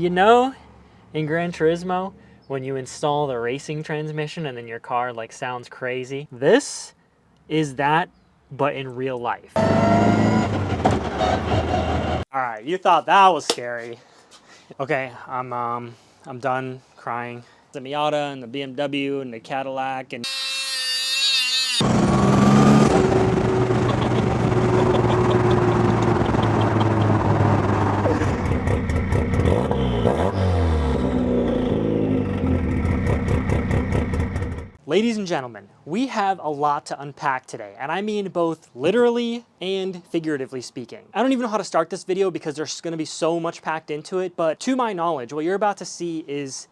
you know, in Gran Turismo, when you install the racing transmission and then your car like sounds crazy, this is that, but in real life. All right, you thought that was scary. Okay, I'm done crying. The Miata and the BMW and the Cadillac and ladies and gentlemen, we have a lot to unpack today, and I mean both literally and figuratively speaking. I don't even know how to start this video because there's gonna be so much packed into it, but to my knowledge, what you're about to see is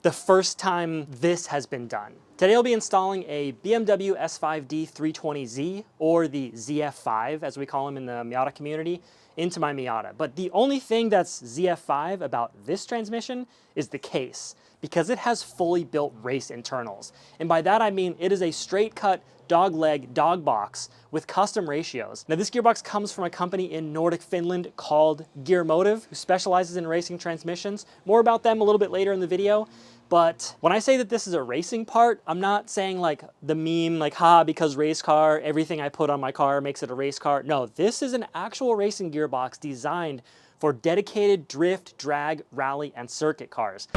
the first time this has been done. Today I'll be installing a BMW S5D 320Z, or the ZF5 as we call them in the Miata community, into my Miata. But the only thing that's ZF5 about this transmission is the case, because it has fully built race internals. And by that I mean it is a straight cut dogleg Dogbox with custom ratios. Now this gearbox comes from a company in Nordic Finland called GearMotive, who specializes in racing transmissions. More about them a little bit later in the video. But when I say that this is a racing part, I'm not saying like the meme, like, ha, because race car, everything I put on my car makes it a race car. No, this is an actual racing gearbox designed for dedicated drift, drag, rally, and circuit cars.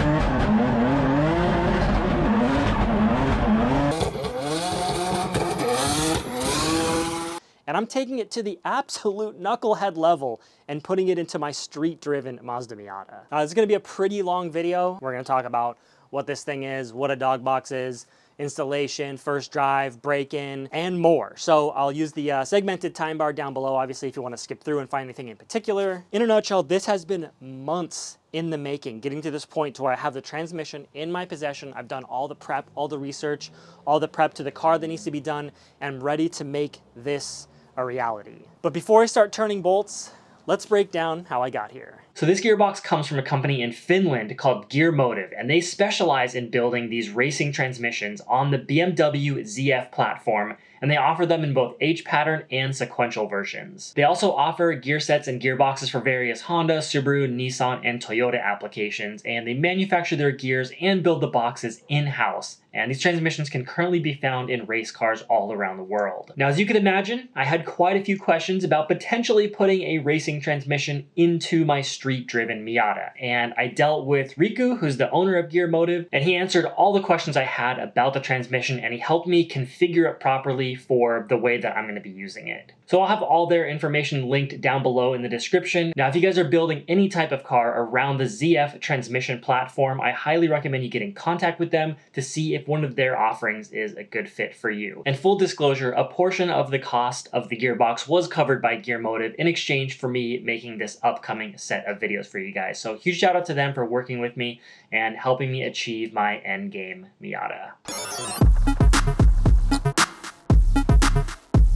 And I'm taking it to the absolute knucklehead level and putting it into my street-driven Mazda Miata. Now, it's gonna be a pretty long video. We're gonna talk about what this thing is, what a Dogbox is, installation, first drive, break-in, and more. So I'll use the segmented time bar down below, obviously, if you wanna skip through and find anything in particular. In a nutshell, this has been months in the making, getting to this point to where I have the transmission in my possession. I've done all the prep, all the research, all the prep to the car that needs to be done, and I'm ready to make this a reality. But before I start turning bolts, let's break down how I got here. So this gearbox comes from a company in Finland called GearMotive, and they specialize in building these racing transmissions on the BMW ZF platform, and they offer them in both H-pattern and sequential versions. They also offer gear sets and gearboxes for various Honda, Subaru, Nissan, and Toyota applications, and they manufacture their gears and build the boxes in-house. And these transmissions can currently be found in race cars all around the world. Now, as you can imagine, I had quite a few questions about potentially putting a racing transmission into my street-driven Miata. And I dealt with Riku, who's the owner of GearMotive, and he answered all the questions I had about the transmission, and he helped me configure it properly for the way that I'm gonna be using it. So I'll have all their information linked down below in the description. Now, if you guys are building any type of car around the ZF transmission platform, I highly recommend you get in contact with them to see if one of their offerings is a good fit for you. And full disclosure, a portion of the cost of the gearbox was covered by GearMotive in exchange for me making this upcoming set of videos for you guys. So huge shout out to them for working with me and helping me achieve my endgame Miata.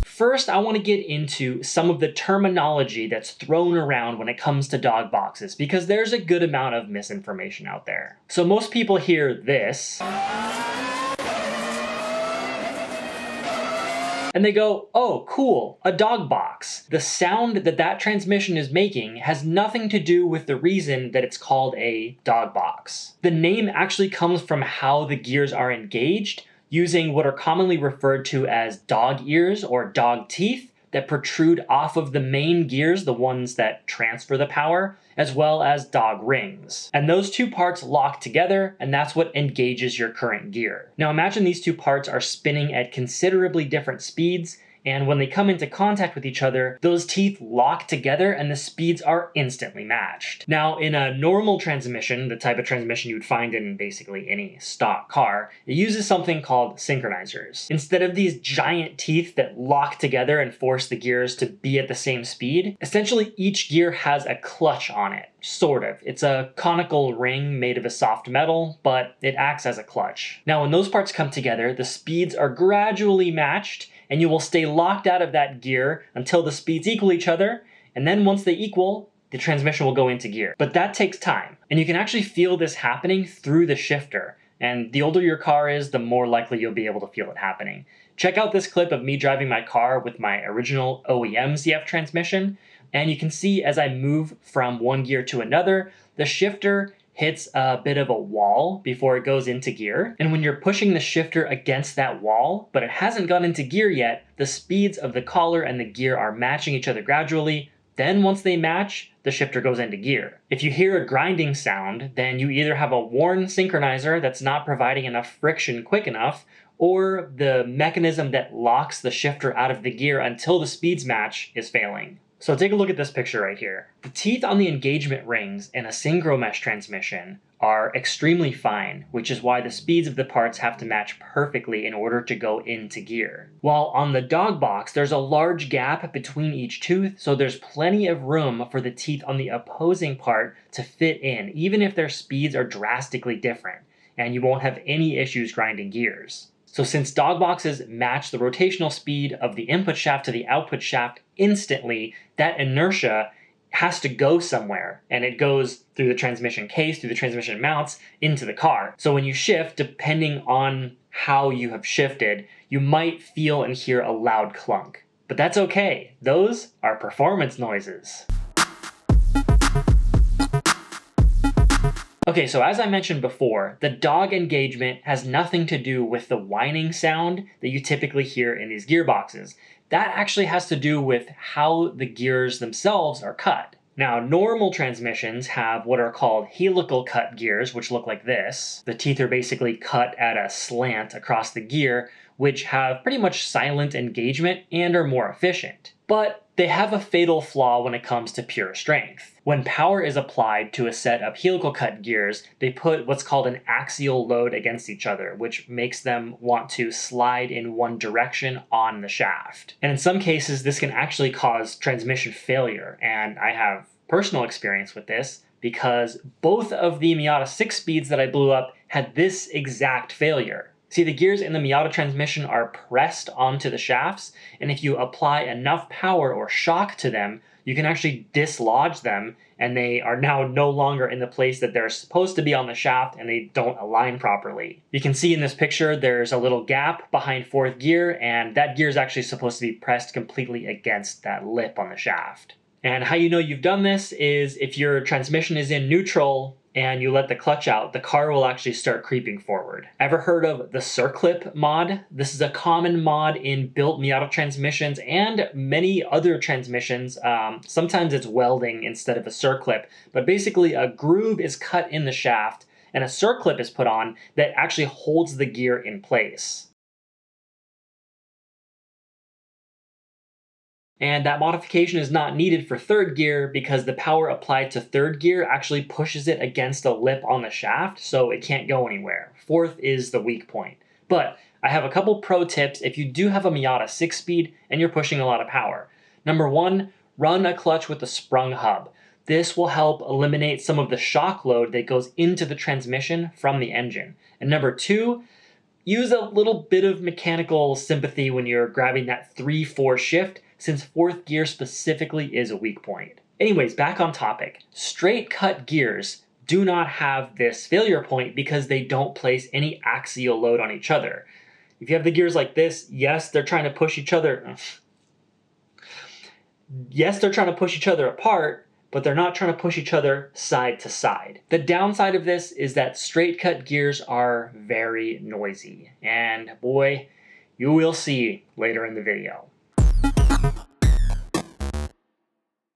First, I want to get into some of the terminology that's thrown around when it comes to dog boxes, because there's a good amount of misinformation out there. So most people hear this, and they go, oh, cool, a dog box. The sound that that transmission is making has nothing to do with the reason that it's called a dog box. The name actually comes from how the gears are engaged, using what are commonly referred to as dog ears or dog teeth that protrude off of the main gears, the ones that transfer the power, as well as dog rings. And those two parts lock together, and that's what engages your current gear. Now imagine these two parts are spinning at considerably different speeds, and when they come into contact with each other, those teeth lock together and the speeds are instantly matched. Now, in a normal transmission, the type of transmission you would find in basically any stock car, it uses something called synchronizers. Instead of these giant teeth that lock together and force the gears to be at the same speed, essentially each gear has a clutch on it. Sort of. It's a conical ring made of a soft metal, but it acts as a clutch. Now, when those parts come together, the speeds are gradually matched, and you will stay locked out of that gear until the speeds equal each other, and then once they equal, the transmission will go into gear. But that takes time, and you can actually feel this happening through the shifter. And the older your car is, the more likely you'll be able to feel it happening. Check out this clip of me driving my car with my original OEM ZF transmission. And you can see as I move from one gear to another, the shifter hits a bit of a wall before it goes into gear. And when you're pushing the shifter against that wall, but it hasn't gone into gear yet, the speeds of the collar and the gear are matching each other gradually. Then once they match, the shifter goes into gear. If you hear a grinding sound, then you either have a worn synchronizer that's not providing enough friction quick enough, or the mechanism that locks the shifter out of the gear until the speeds match is failing. So take a look at this picture right here. The teeth on the engagement rings in a synchro mesh transmission are extremely fine, which is why the speeds of the parts have to match perfectly in order to go into gear. While on the Dogbox, there's a large gap between each tooth, so there's plenty of room for the teeth on the opposing part to fit in, even if their speeds are drastically different, and you won't have any issues grinding gears. So since Dogboxes match the rotational speed of the input shaft to the output shaft instantly, that inertia has to go somewhere, and it goes through the transmission case, through the transmission mounts, into the car. So when you shift, depending on how you have shifted, you might feel and hear a loud clunk. But that's okay. Those are performance noises. Okay, so as I mentioned before, the dog engagement has nothing to do with the whining sound that you typically hear in these gearboxes. That actually has to do with how the gears themselves are cut. Now, normal transmissions have what are called helical cut gears, which look like this. The teeth are basically cut at a slant across the gear, which have pretty much silent engagement and are more efficient. But they have a fatal flaw when it comes to pure strength. When power is applied to a set of helical cut gears, they put what's called an axial load against each other, which makes them want to slide in one direction on the shaft. And in some cases, this can actually cause transmission failure, and I have personal experience with this because both of the Miata 6-speeds that I blew up had this exact failure. See, the gears in the Miata transmission are pressed onto the shafts, and if you apply enough power or shock to them, you can actually dislodge them, and they are now no longer in the place that they're supposed to be on the shaft, and they don't align properly. You can see in this picture there's a little gap behind fourth gear, and that gear is actually supposed to be pressed completely against that lip on the shaft. And how you know you've done this is if your transmission is in neutral and you let the clutch out, the car will actually start creeping forward. Ever heard of the circlip mod? This is a common mod in built Miata transmissions and many other transmissions. Sometimes it's welding instead of a circlip, but basically a groove is cut in the shaft and a circlip is put on that actually holds the gear in place. And that modification is not needed for third gear because the power applied to third gear actually pushes it against a lip on the shaft, so it can't go anywhere. Fourth is the weak point. But I have a couple pro tips if you do have a Miata 6-speed and you're pushing a lot of power. Number one, run a clutch with a sprung hub. This will help eliminate some of the shock load that goes into the transmission from the engine. And number two, use a little bit of mechanical sympathy when you're grabbing that 3-4 shift, since fourth gear specifically is a weak point. Anyways, back on topic. Straight cut gears do not have this failure point because they don't place any axial load on each other. If you have the gears like this, yes, they're trying to push each other. Yes, they're trying to push each other apart, but they're not trying to push each other side to side. The downside of this is that straight cut gears are very noisy. And boy, you will see later in the video.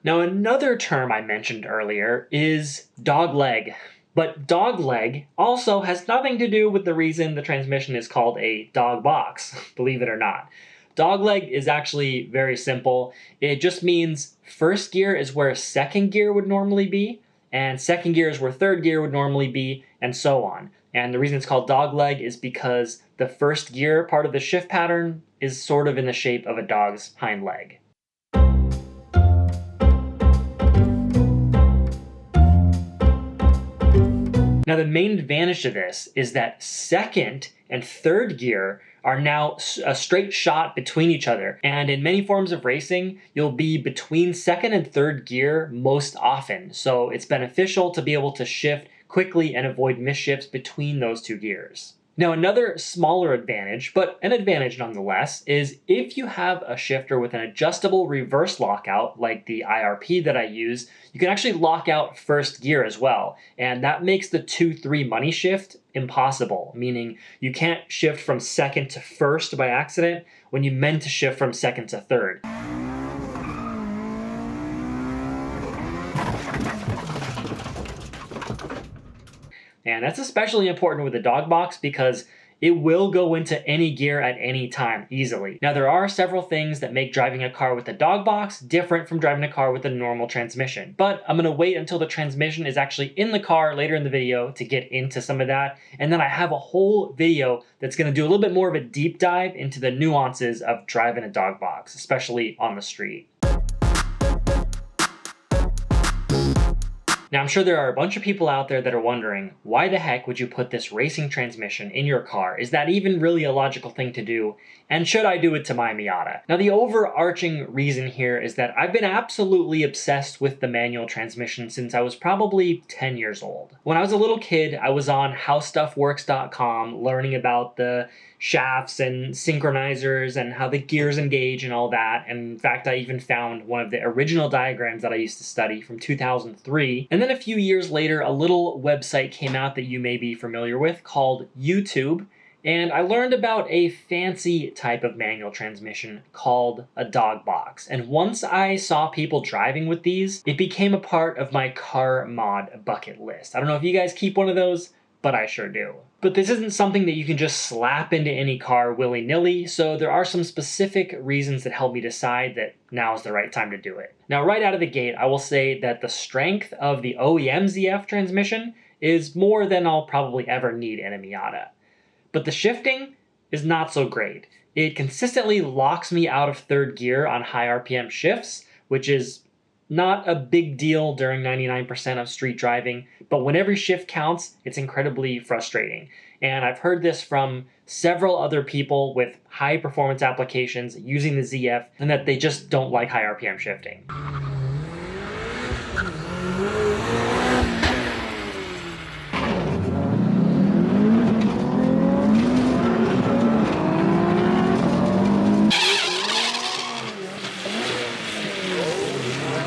Now, another term I mentioned earlier is dog leg. But dog leg also has nothing to do with the reason the transmission is called a dog box, believe it or not. Dog leg is actually very simple. It just means first gear is where second gear would normally be, and second gear is where third gear would normally be, and so on. And the reason it's called dog leg is because the first gear part of the shift pattern is sort of in the shape of a dog's hind leg. Now, the main advantage to this is that second and third gear are now a straight shot between each other. And in many forms of racing, you'll be between second and third gear most often. So it's beneficial to be able to shift quickly and avoid misshifts between those two gears. Now, another smaller advantage, but an advantage nonetheless, is if you have a shifter with an adjustable reverse lockout, like the IRP that I use, you can actually lock out first gear as well. And that makes the 2-3 money shift impossible, meaning you can't shift from second to first by accident when you meant to shift from second to third. And that's especially important with the Dogbox because it will go into any gear at any time easily. Now, there are several things that make driving a car with the Dogbox different from driving a car with a normal transmission, but I'm gonna wait until the transmission is actually in the car later in the video to get into some of that. And then I have a whole video that's gonna do a little bit more of a deep dive into the nuances of driving a Dogbox, especially on the street. Now, I'm sure there are a bunch of people out there that are wondering, why the heck would you put this racing transmission in your car? Is that even really a logical thing to do? And should I do it to my Miata? Now, the overarching reason here is that I've been absolutely obsessed with the manual transmission since I was probably 10 years old. When I was a little kid, I was on howstuffworks.com learning about the shafts and synchronizers and how the gears engage and all that. And in fact, I even found one of the original diagrams that I used to study from 2003. And then a few years later, a little website came out that you may be familiar with called YouTube. And I learned about a fancy type of manual transmission called a Dogbox. And once I saw people driving with these, it became a part of my car mod bucket list. I don't know if you guys keep one of those, but I sure do. But this isn't something that you can just slap into any car willy-nilly, so there are some specific reasons that help me decide that now is the right time to do it. Now, right out of the gate, I will say that the strength of the OEM ZF transmission is more than I'll probably ever need in a Miata. But the shifting is not so great. It consistently locks me out of third gear on high RPM shifts, which is not a big deal during 99% of street driving, but when every shift counts, it's incredibly frustrating. And I've heard this from several other people with high performance applications using the ZF, and that they just don't like high RPM shifting.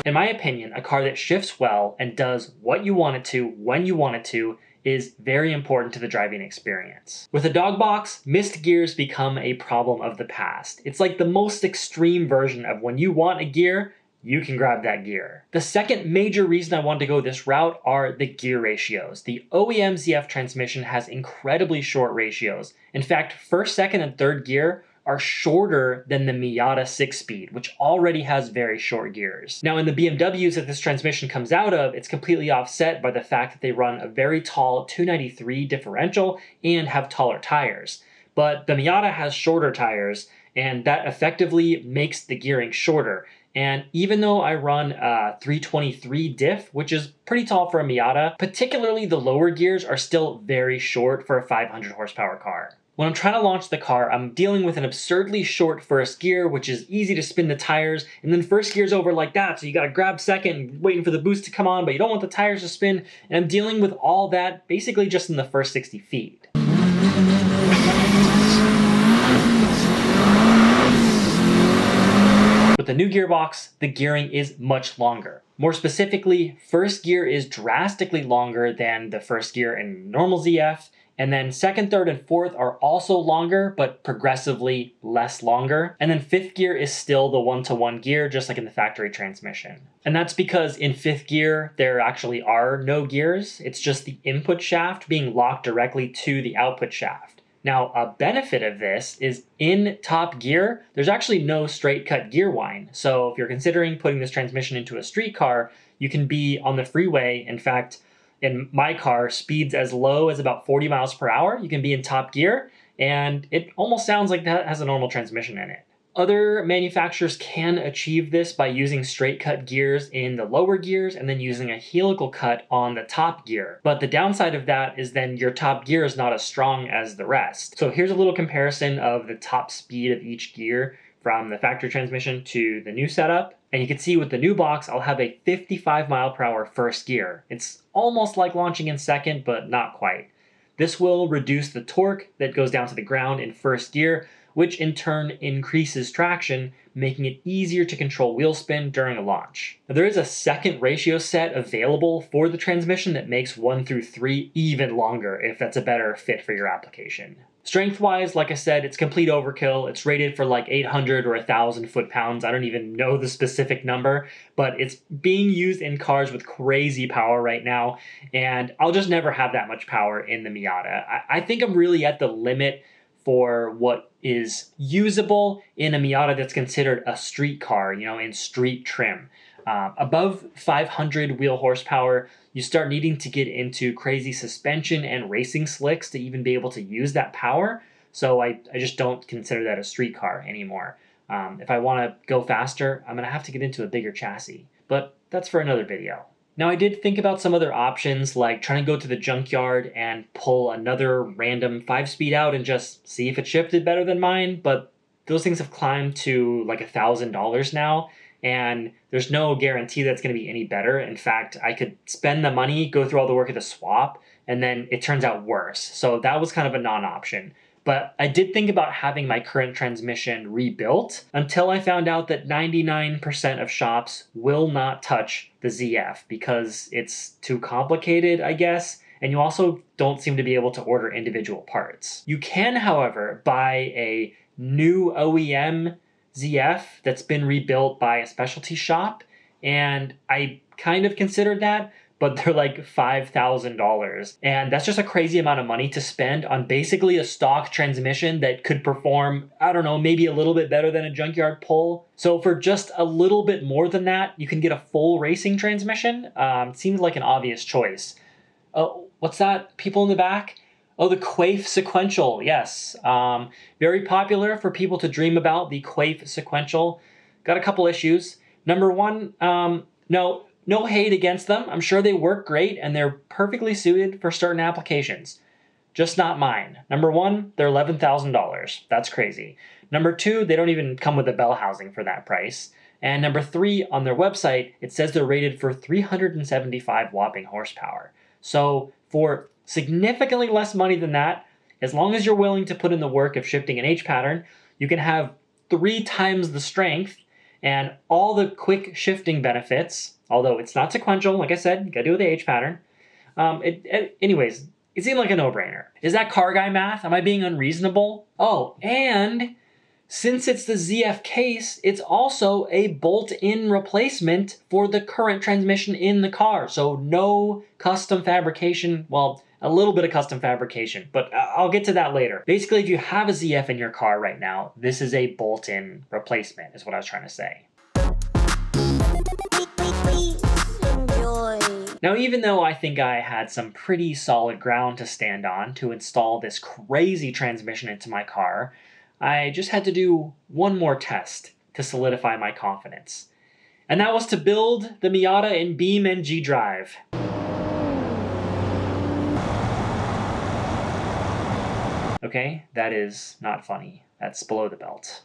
In my opinion, a car that shifts well and does what you want it to, when you want it to, is very important to the driving experience. With a Dogbox, missed gears become a problem of the past. It's like the most extreme version of when you want a gear, you can grab that gear. The second major reason I wanted to go this route are the gear ratios. The OEM ZF transmission has incredibly short ratios. In fact, first, second, and third gear are shorter than the Miata 6-speed, which already has very short gears. Now, in the BMWs that this transmission comes out of, it's completely offset by the fact that they run a very tall 293 differential and have taller tires. But the Miata has shorter tires, and that effectively makes the gearing shorter. And even though I run a 323 diff, which is pretty tall for a Miata, particularly the lower gears are still very short for a 500 horsepower car. When I'm trying to launch the car, I'm dealing with an absurdly short first gear, which is easy to spin the tires, and then first gear's over like that, so you gotta grab second, waiting for the boost to come on, but you don't want the tires to spin, and I'm dealing with all that basically just in the first 60 feet. With the new gearbox, the gearing is much longer. More specifically, first gear is drastically longer than the first gear in normal ZF, and then second, third, and fourth are also longer, but progressively less longer. And then fifth gear is still the one-to-one gear, just like in the factory transmission. And that's because in fifth gear, there actually are no gears. It's just the input shaft being locked directly to the output shaft. Now, a benefit of this is in top gear, there's actually no straight cut gear whine. So if you're considering putting this transmission into a street car, you can be on the freeway. In fact, in my car, speeds as low as about 40 miles per hour. You can be in top gear, and it almost sounds like that has a normal transmission in it. Other manufacturers can achieve this by using straight cut gears in the lower gears and then using a helical cut on the top gear. But the downside of that is then your top gear is not as strong as the rest. So here's a little comparison of the top speed of each gear from the factory transmission to the new setup. And you can see with the new box, I'll have a 55 mile per hour first gear. It's almost like launching in second, but not quite. This will reduce the torque that goes down to the ground in first gear, which in turn increases traction, making it easier to control wheel spin during a launch. Now, there is a second ratio set available for the transmission that makes 1 through 3 even longer if that's a better fit for your application. Strength-wise, like I said, it's complete overkill. It's rated for like 800 or 1,000 foot-pounds. I don't even know the specific number, but it's being used in cars with crazy power right now, and I'll just never have that much power in the Miata. I think I'm really at the limit for what is usable in a Miata that's considered a street car, in street trim. Above 500 wheel horsepower, you start needing to get into crazy suspension and racing slicks to even be able to use that power. So I just don't consider that a street car anymore. If I want to go faster, I'm going to have to get into a bigger chassis. But that's for another video. Now, I did think about some other options, like trying to go to the junkyard and pull another random 5-speed out and just see if it shifted better than mine, but those things have climbed to like $1,000 now, and there's no guarantee that's going to be any better. In fact, I could spend the money, go through all the work of the swap, and then it turns out worse. So that was kind of a non-option. But I did think about having my current transmission rebuilt until I found out that 99% of shops will not touch the ZF because it's too complicated, I guess, and you also don't seem to be able to order individual parts. You can, however, buy a new OEM ZF that's been rebuilt by a specialty shop, and I kind of considered that, but they're like $5,000. And that's just a crazy amount of money to spend on basically a stock transmission that could perform, I don't know, maybe a little bit better than a junkyard pull. So for just a little bit more than that, you can get a full racing transmission. Seems like an obvious choice. Oh, what's that? People in the back? Oh, the Quaife sequential, yes. Very popular for people to dream about, the Quaife sequential. Got a couple issues. Number one, no hate against them. I'm sure they work great and they're perfectly suited for certain applications. Just not mine. Number one, they're $11,000. That's crazy. Number two, they don't even come with a bell housing for that price. And number three, on their website, it says they're rated for 375 whopping horsepower. So for significantly less money than that, as long as you're willing to put in the work of shifting an H pattern, you can have 3 times the strength and all the quick shifting benefits, although it's not sequential. Like I said, you gotta do with the H pattern. Anyways, it seemed like a no-brainer. Is that car guy math? Am I being unreasonable? Oh, and since it's the ZF case, it's also a bolt-in replacement for the current transmission in the car. So no custom fabrication. Well, a little bit of custom fabrication, but I'll get to that later. Basically, if you have a ZF in your car right now, this is a bolt-in replacement, is what I was trying to say. Now, even though I think I had some pretty solid ground to stand on to install this crazy transmission into my car, I just had to do one more test to solidify my confidence. And that was to build the Miata in BeamNG.drive. Okay, that is not funny. That's below the belt.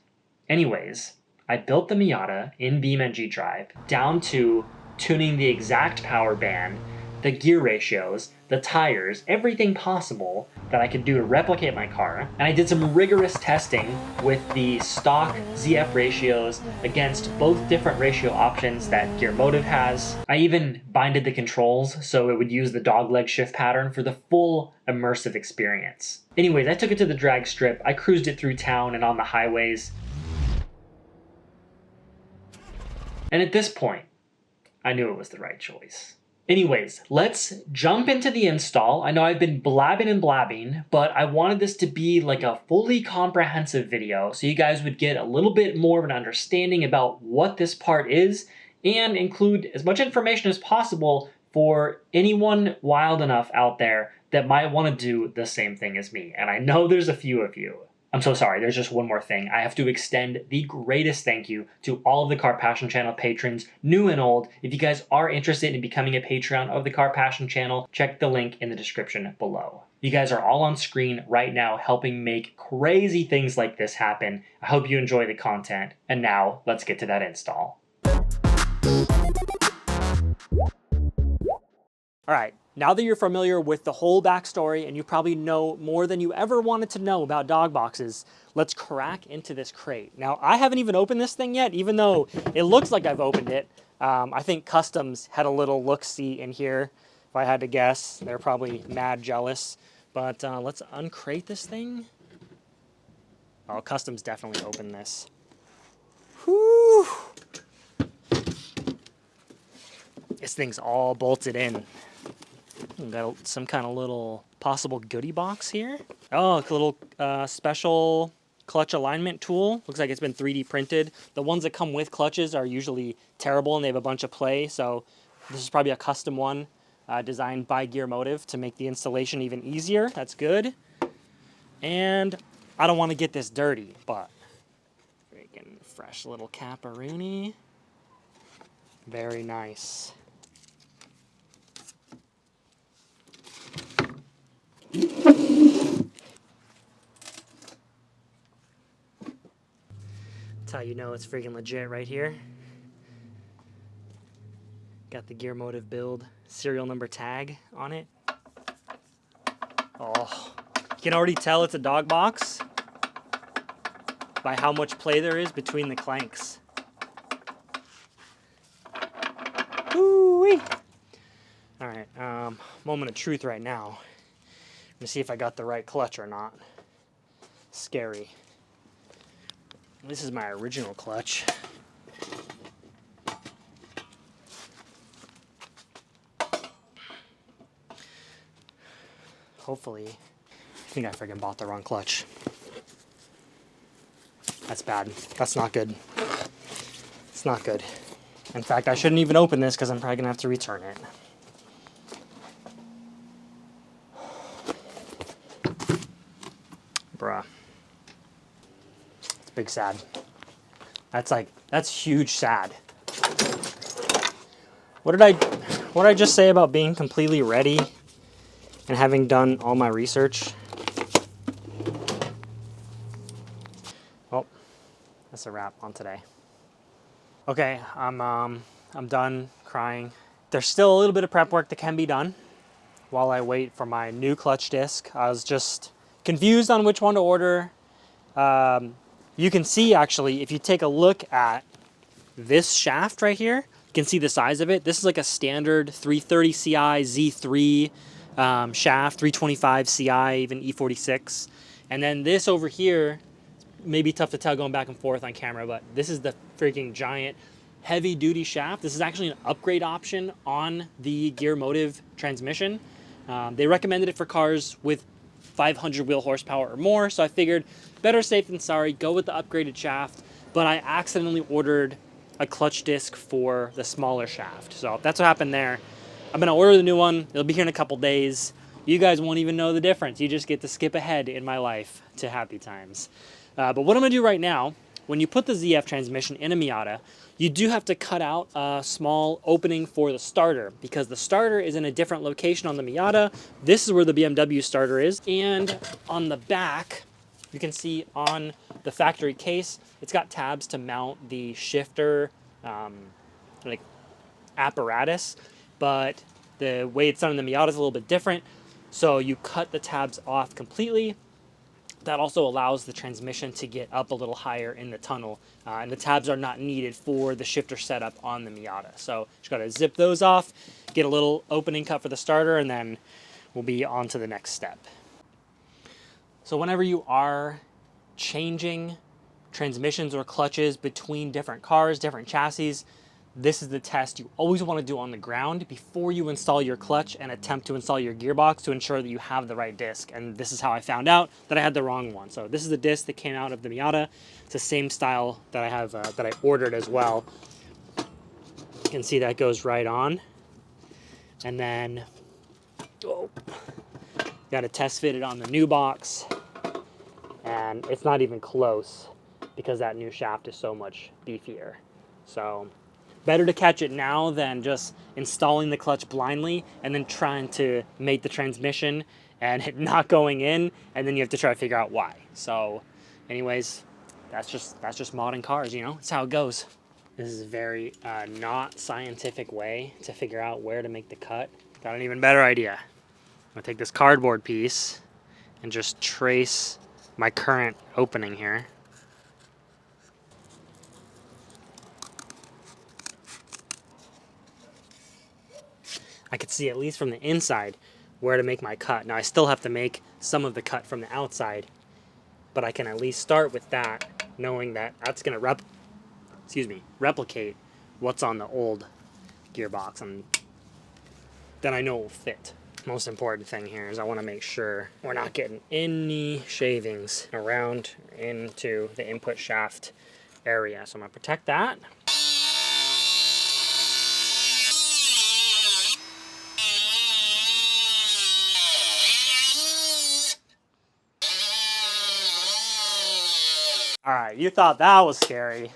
Anyways, I built the Miata in BeamNG.drive down to tuning the exact power band, the gear ratios, the tires, everything possible that I could do to replicate my car. And I did some rigorous testing with the stock ZF ratios against both different ratio options that GearMotive has. I even binded the controls so it would use the dogleg shift pattern for the full immersive experience. Anyways, I took it to the drag strip, I cruised it through town and on the highways. And at this point, I knew it was the right choice. Anyways, let's jump into the install. I know I've been blabbing and blabbing, but I wanted this to be like a fully comprehensive video so you guys would get a little bit more of an understanding about what this part is and include as much information as possible for anyone wild enough out there that might want to do the same thing as me. And I know there's a few of you. I'm so sorry, there's just one more thing. I have to extend the greatest thank you to all of the Car Passion Channel patrons, new and old. If you guys are interested in becoming a Patreon of the Car Passion Channel, check the link in the description below. You guys are all on screen right now helping make crazy things like this happen. I hope you enjoy the content. And now, let's get to that install. All right, Now that you're familiar with the whole backstory and you probably know more than you ever wanted to know about dog boxes, let's crack into this crate. Now, I haven't even opened this thing yet, even though it looks like I've opened it. I think Customs had a little look-see in here. If I had to guess, they're probably mad jealous. But let's uncrate this thing. Oh, Customs definitely opened this. Whew. This thing's all bolted in. We've got some kind of little possible goodie box here. Oh, a little special clutch alignment tool. Looks like it's been 3D printed. The ones that come with clutches are usually terrible and they have a bunch of play. So this is probably a custom one designed by GearMotive to make the installation even easier. That's good. And I don't want to get this dirty, but freaking fresh little caparoonie. Very nice. That's how you know it's freaking legit right here. Got the GearMotive build serial number tag on it. Oh, you can already tell it's a dog box by how much play there is between the clanks. Woo-wee. All right, moment of truth right now. Let me see if I got the right clutch or not. Scary. This is my original clutch. Hopefully, I think I freaking bought the wrong clutch. That's bad. That's not good. It's not good. In fact, I shouldn't even open this because I'm probably gonna have to return it. Bruh. It's big sad. That's huge sad. What did I just say about being completely ready and having done all my research? Well, that's a wrap on today. Okay, I'm done crying. There's still a little bit of prep work that can be done while I wait for my new clutch disc. I was just confused on which one to order. You can see actually, if you take a look at this shaft right here, you can see the size of it. This is like a standard 330 Ci Z3 shaft, 325 Ci, even E46. And then this over here, maybe tough to tell going back and forth on camera, but this is the freaking giant heavy duty shaft. This is actually an upgrade option on the GearMotive transmission. They recommended it for cars with 500 wheel horsepower or more, so I figured better safe than sorry, go with the upgraded shaft, but I accidentally ordered a clutch disc for the smaller shaft. So that's what happened there. I'm gonna order the new one. It'll be here in a couple days. You guys won't even know the difference. You just get to skip ahead in my life to happy times. But what I'm gonna do right now, when you put the ZF transmission in a Miata, you do have to cut out a small opening for the starter because the starter is in a different location on the Miata. This is where the BMW starter is. And on the back, you can see on the factory case, it's got tabs to mount the shifter like apparatus, but the way it's done in the Miata is a little bit different. So you cut the tabs off completely. That also allows the transmission to get up a little higher in the tunnel, and the tabs are not needed for the shifter setup on the Miata. So just gotta zip those off, get a little opening cut for the starter, and then we'll be on to the next step. So whenever you are changing transmissions or clutches between different cars, different chassis, this is the test you always want to do on the ground before you install your clutch and attempt to install your gearbox to ensure that you have the right disc. And this is how I found out that I had the wrong one. So this is the disc that came out of the Miata. It's the same style that I have that I ordered as well. You can see that goes right on. And then, got to test fit it on the new box. And it's not even close because that new shaft is so much beefier. So better to catch it now than just installing the clutch blindly and then trying to make the transmission and it not going in, and then you have to try to figure out why. So anyways, that's just modding cars, you know, it's how it goes. This is a very not scientific way to figure out where to make the cut. Got an even better idea. I'm gonna take this cardboard piece and just trace my current opening here. I could see at least from the inside where to make my cut. Now I still have to make some of the cut from the outside, but I can at least start with that, knowing that that's gonna replicate what's on the old gearbox, and then I know it will fit. Most important thing here is I want to make sure we're not getting any shavings around into the input shaft area. So I'm gonna protect that. All right, you thought that was scary.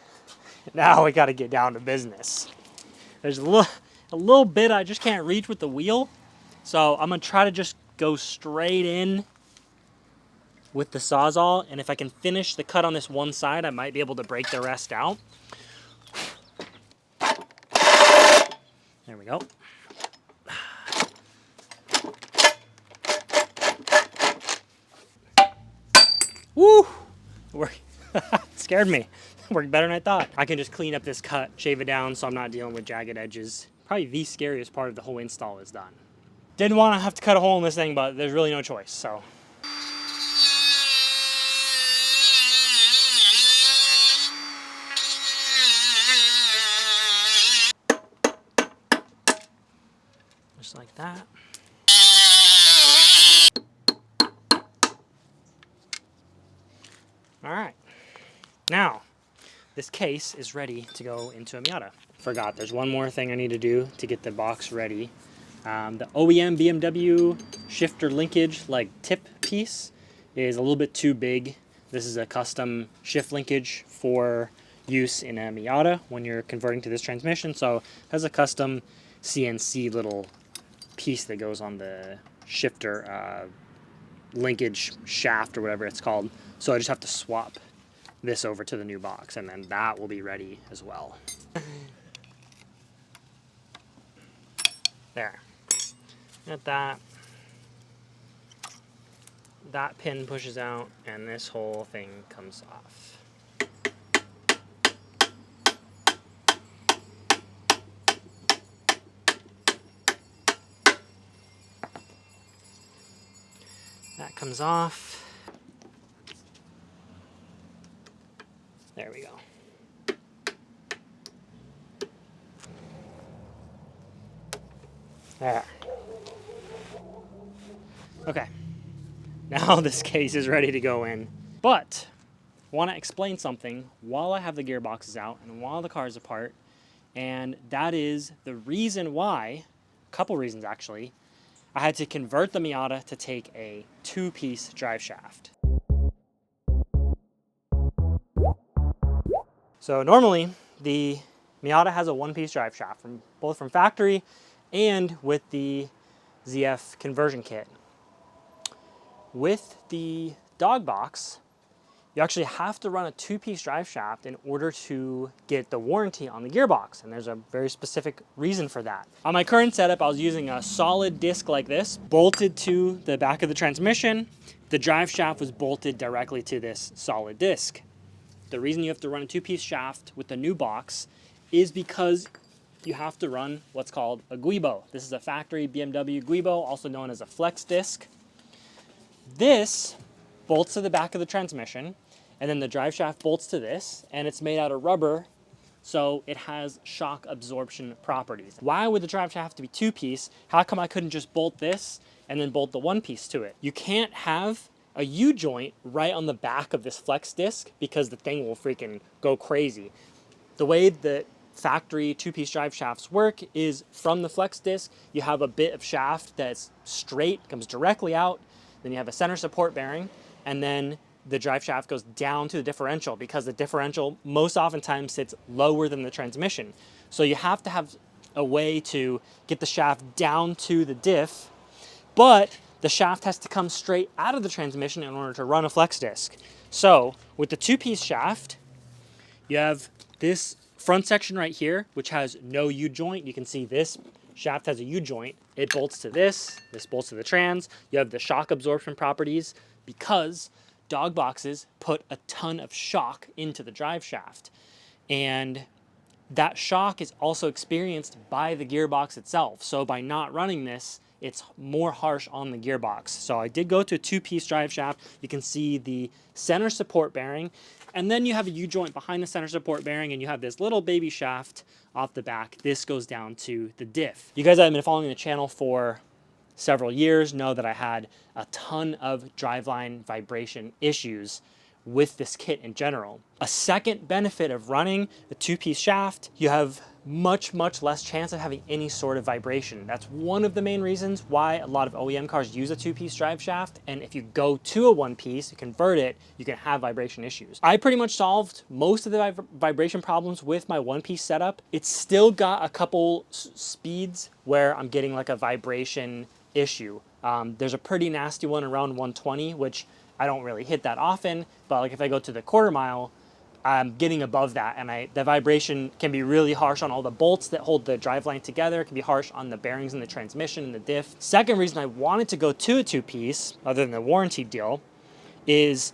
Now we got to get down to business. There's a little bit I just can't reach with the wheel. So I'm gonna try to just go straight in with the Sawzall, and if I can finish the cut on this one side, I might be able to break the rest out. There we go. Woo! Scared me. Worked better than I thought. I can just clean up this cut, shave it down so I'm not dealing with jagged edges. Probably the scariest part of the whole install is done. Didn't want to have to cut a hole in this thing, but there's really no choice, so. Just like that. All right. Now, this case is ready to go into a Miata. Forgot, there's one more thing I need to do to get the box ready. The OEM BMW shifter linkage, like tip piece, is a little bit too big. This is a custom shift linkage for use in a Miata when you're converting to this transmission. So it has a custom CNC little piece that goes on the shifter linkage shaft or whatever it's called. So I just have to swap this over to the new box, and then that will be ready as well. There. At that. That pin pushes out, and this whole thing comes off. That comes off. There we go. There. Okay. Now this case is ready to go in. But I want to explain something while I have the gearboxes out and while the car is apart. And that is the reason why, a couple reasons actually, I had to convert the Miata to take a two-piece drive shaft. So normally the Miata has a one-piece drive shaft, both from factory and with the ZF conversion kit. With the Dogbox, you actually have to run a two-piece drive shaft in order to get the warranty on the gearbox, and there's a very specific reason for that. On my current setup, I was using a solid disc like this, bolted to the back of the transmission. The drive shaft was bolted directly to this solid disc. The reason you have to run a two-piece shaft with the new box is because you have to run what's called a guibo. This is a factory BMW guibo, also known as a flex disc. This bolts to the back of the transmission, and then the drive shaft bolts to this, and it's made out of rubber, so it has shock absorption properties. Why would the drive shaft have to be two-piece? How come I couldn't just bolt this and then bolt the one piece to it? You can't have a U-joint right on the back of this flex disc because the thing will freaking go crazy. The way that factory two-piece drive shafts work is from the flex disc, you have a bit of shaft that's straight, comes directly out, then you have a center support bearing, and then the drive shaft goes down to the differential because the differential most oftentimes sits lower than the transmission. So you have to have a way to get the shaft down to the diff, but the shaft has to come straight out of the transmission in order to run a flex disc. So with the two-piece shaft, you have this front section right here, which has no U-joint. You can see this shaft has a U-joint. It bolts to this bolts to the trans. You have the shock absorption properties because dog boxes put a ton of shock into the drive shaft. And that shock is also experienced by the gearbox itself. So by not running this, it's more harsh on the gearbox. So I did go to a 2-piece drive shaft. You can see the center support bearing, and then you have a U-joint behind the center support bearing, and you have this little baby shaft off the back. This goes down to the diff. You guys that have been following the channel for several years know that I had a ton of driveline vibration issues with this kit in general. A second benefit of running a 2-piece shaft, you have much less chance of having any sort of vibration. That's one of the main reasons why a lot of OEM cars use a 2-piece drive shaft, and if you go to a 1-piece, you convert it, you can have vibration issues. I pretty much solved most of the vibration problems with my 1-piece setup. It's still got a couple speeds where I'm getting like a vibration issue. There's a pretty nasty one around 120, which I don't really hit that often, but like if I go to the quarter mile, I'm getting above that, and the vibration can be really harsh on all the bolts that hold the driveline together. It can be harsh on the bearings in the transmission and the diff. Second reason I wanted to go to a 2-piece, other than the warranty deal, is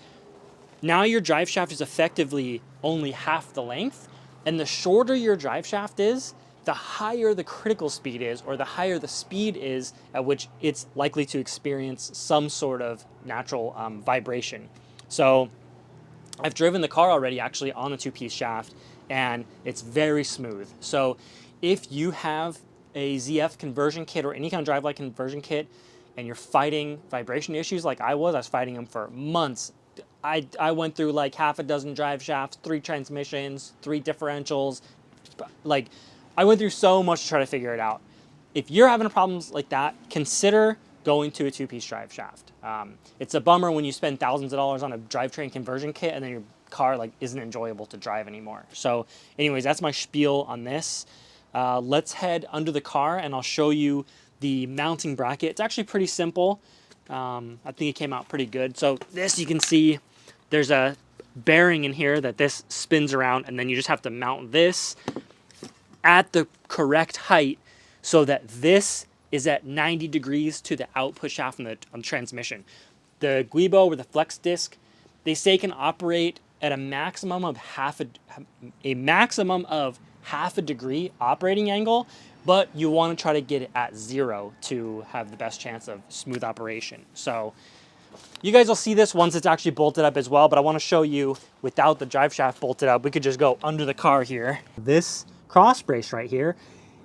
now your drive shaft is effectively only half the length, and the shorter your drive shaft is, the higher the critical speed is, or the higher the speed is at which it's likely to experience some sort of natural vibration. So I've driven the car already actually on a 2-piece shaft, and it's very smooth. So if you have a ZF conversion kit or any kind of driveline conversion kit and you're fighting vibration issues like I was fighting them for months. I went through like half a dozen drive shafts, 3 transmissions, 3 differentials. Like, I went through so much to try to figure it out. If you're having problems like that, consider going to a 2-piece drive shaft. It's a bummer when you spend thousands of dollars on a drivetrain conversion kit and then your car like isn't enjoyable to drive anymore. So anyways, that's my spiel on this. Let's head under the car and I'll show you the mounting bracket. It's actually pretty simple. I think it came out pretty good. So this, you can see there's a bearing in here that this spins around, and then you just have to mount this at the correct height so that this is at 90 degrees to the output shaft on the transmission. The Guibo or the flex disc, they say can operate at a maximum of half a degree operating angle, but you want to try to get it at 0 to have the best chance of smooth operation. So you guys will see this once it's actually bolted up as well, but I want to show you without the drive shaft bolted up. We could just go under the car here. This cross brace right here,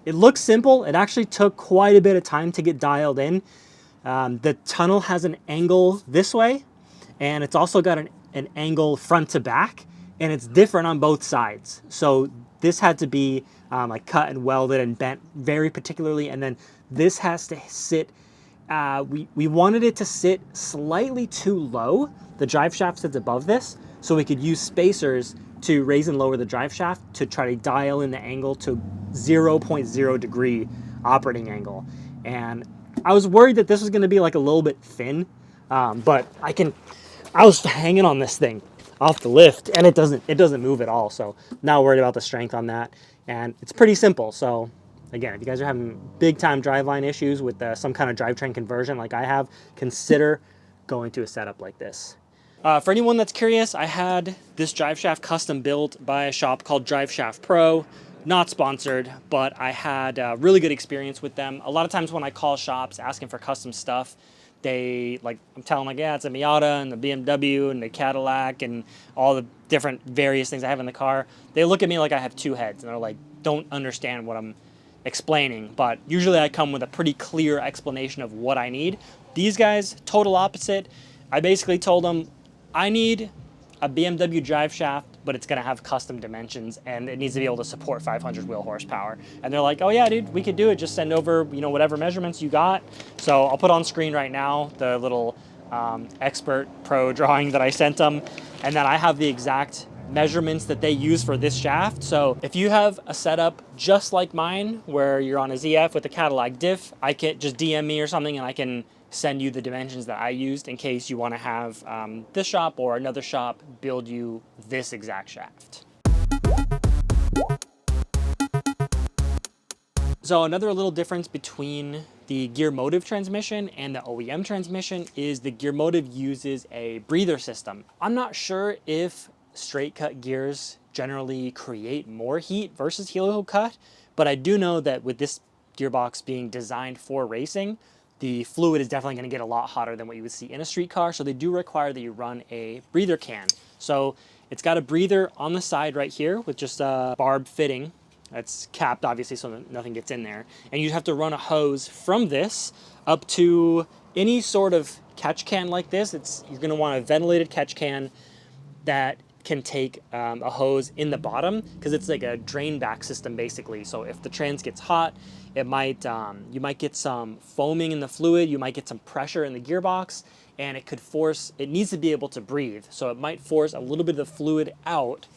it looks simple. It actually took quite a bit of time to get dialed in. The tunnel has an angle this way, and it's also got an angle front to back, and it's different on both sides. So this had to be like cut and welded and bent very particularly, and then this has to sit, we wanted it to sit slightly too low. The drive shaft sits above this, so we could use spacers to raise and lower the drive shaft to try to dial in the angle to 0.0 degree operating angle. And I was worried that this was gonna be like a little bit thin, but I was hanging on this thing off the lift and it doesn't move at all. So not worried about the strength on that. And it's pretty simple. So again, if you guys are having big time driveline issues with some kind of drivetrain conversion like I have, consider going to a setup like this. For anyone that's curious, I had this drive shaft custom built by a shop called Driveshaft Pro. Not sponsored, but I had a really good experience with them. A lot of times when I call shops asking for custom stuff, I'm telling like, yeah, it's a Miata and the BMW and the Cadillac and all the different various things I have in the car. They look at me like I have 2 heads and they're like, don't understand what I'm explaining. But usually I come with a pretty clear explanation of what I need. These guys, total opposite. I basically told them, I need a BMW drive shaft, but it's gonna have custom dimensions and it needs to be able to support 500 wheel horsepower. And they're like, oh yeah, dude, we could do it. Just send over, whatever measurements you got. So I'll put on screen right now the little expert pro drawing that I sent them. And then I have the exact measurements that they use for this shaft. So if you have a setup just like mine, where you're on a ZF with a Cadillac diff, I can just DM me or something and I can send you the dimensions that I used in case you want to have this shop or another shop build you this exact shaft. So another little difference between the GearMotive transmission and the OEM transmission is the GearMotive uses a breather system. I'm not sure if straight cut gears generally create more heat versus helo cut, but I do know that with this gearbox being designed for racing, the fluid is definitely going to get a lot hotter than what you would see in a street car, so they do require that you run a breather can. So it's got a breather on the side right here with just a barb fitting. That's capped, obviously, so that nothing gets in there. And you have to run a hose from this up to any sort of catch can like this. You're going to want a ventilated catch can that can take a hose in the bottom, because it's like a drain back system basically. So if the trans gets hot, it might you might get some foaming in the fluid, you might get some pressure in the gearbox, and it needs to be able to breathe. So it might force a little bit of the fluid out.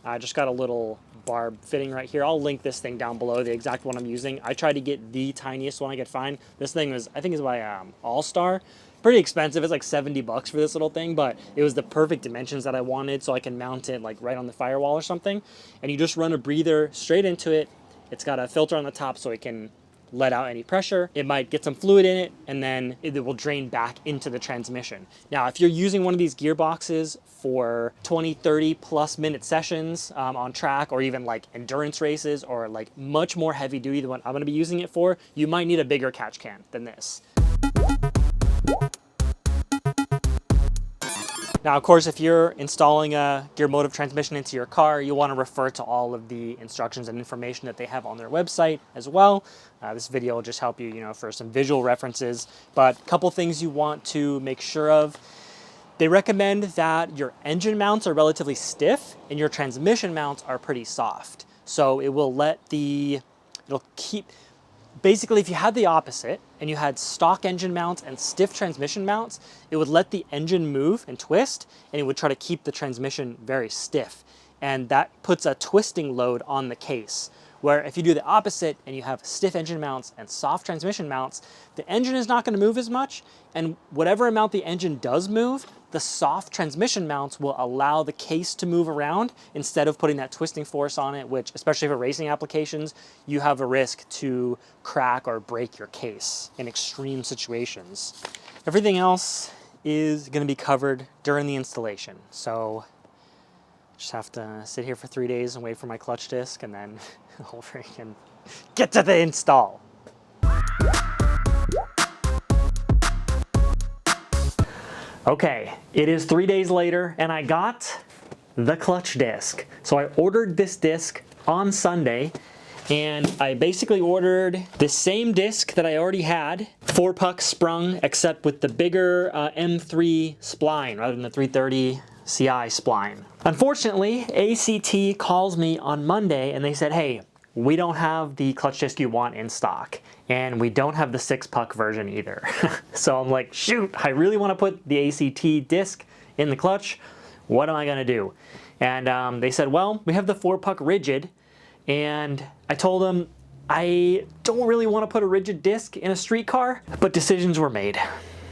I just got a little barb fitting right here. I'll link this thing down below, the exact one I'm using. I tried to get the tiniest one I could find. This thing was, I think it's by All-Star. Pretty expensive. It's like 70 bucks for this little thing, but it was the perfect dimensions that I wanted, so I can mount it like right on the firewall or something. And you just run a breather straight into it. It's got a filter on the top so it can let out any pressure. It might get some fluid in it, and then it will drain back into the transmission. Now, if you're using one of these gearboxes for 20, 30 plus minute sessions on track, or even like endurance races, or like much more heavy duty than what I'm gonna be using it for, you might need a bigger catch can than this. Now, of course, if you're installing a GearMotive transmission into your car, you'll want to refer to all of the instructions and information that they have on their website as well. This video will just help you, for some visual references. But a couple things you want to make sure of. They recommend that your engine mounts are relatively stiff and your transmission mounts are pretty soft. So it'll keep. Basically, if you had the opposite and you had stock engine mounts and stiff transmission mounts, it would let the engine move and twist, and it would try to keep the transmission very stiff. And that puts a twisting load on the case. Where if you do the opposite and you have stiff engine mounts and soft transmission mounts, the engine is not going to move as much, and whatever amount the engine does move, the soft transmission mounts will allow the case to move around instead of putting that twisting force on it, which, especially for racing applications, you have a risk to crack or break your case in extreme situations. Everything else is going to be covered during the installation. So just have to sit here for 3 days and wait for my clutch disc, and then I'll freaking get to the install. Okay, it is 3 days later and I got the clutch disc. So I ordered this disc on Sunday, and I basically ordered the same disc that I already had, 4-puck sprung, except with the bigger M3 spline rather than the 330 CI spline. Unfortunately, ACT calls me on Monday and they said, hey, we don't have the clutch disc you want in stock, and we don't have the 6-puck version either. So I'm like, shoot, I really want to put the ACT disc in the clutch. What am I gonna do? And they said, well, we have the 4-puck rigid. And I told them, I don't really want to put a rigid disc in a street car, but decisions were made.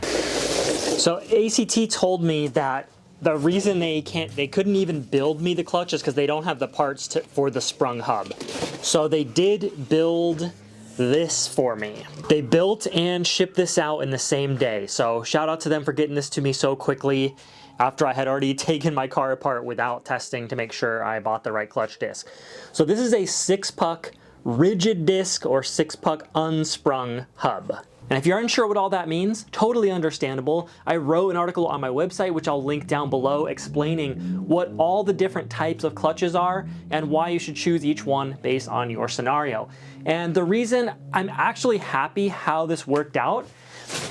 So ACT told me that the reason they couldn't even build me the clutch is because they don't have the parts for the sprung hub. So they did build this for me. They built and shipped this out in the same day. So shout out to them for getting this to me so quickly after I had already taken my car apart without testing to make sure I bought the right clutch disc. So this is a 6-puck rigid disc or 6-puck unsprung hub. And if you're unsure what all that means, totally understandable. I wrote an article on my website, which I'll link down below, explaining what all the different types of clutches are and why you should choose each one based on your scenario. And the reason I'm actually happy how this worked out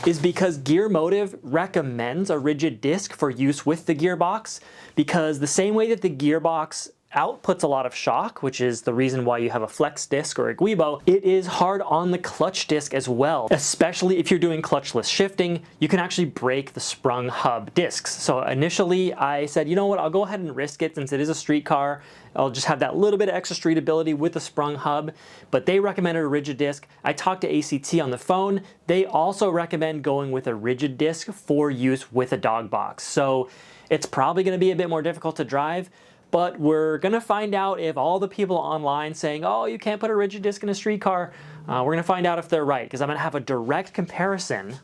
is because GearMotive recommends a rigid disc for use with the gearbox, because the same way that the gearbox outputs a lot of shock, which is the reason why you have a flex disc or a guibo, it is hard on the clutch disc as well. Especially if you're doing clutchless shifting, you can actually break the sprung hub discs. So initially I said, you know what, I'll go ahead and risk it since it is a street car. I'll just have that little bit of extra streetability with the sprung hub, but they recommended a rigid disc. I talked to ACT on the phone. They also recommend going with a rigid disc for use with a Dogbox. So it's probably gonna be a bit more difficult to drive, but we're gonna find out if all the people online saying, oh, you can't put a rigid disc in a street car, We're gonna find out if they're right, because I'm gonna have a direct comparison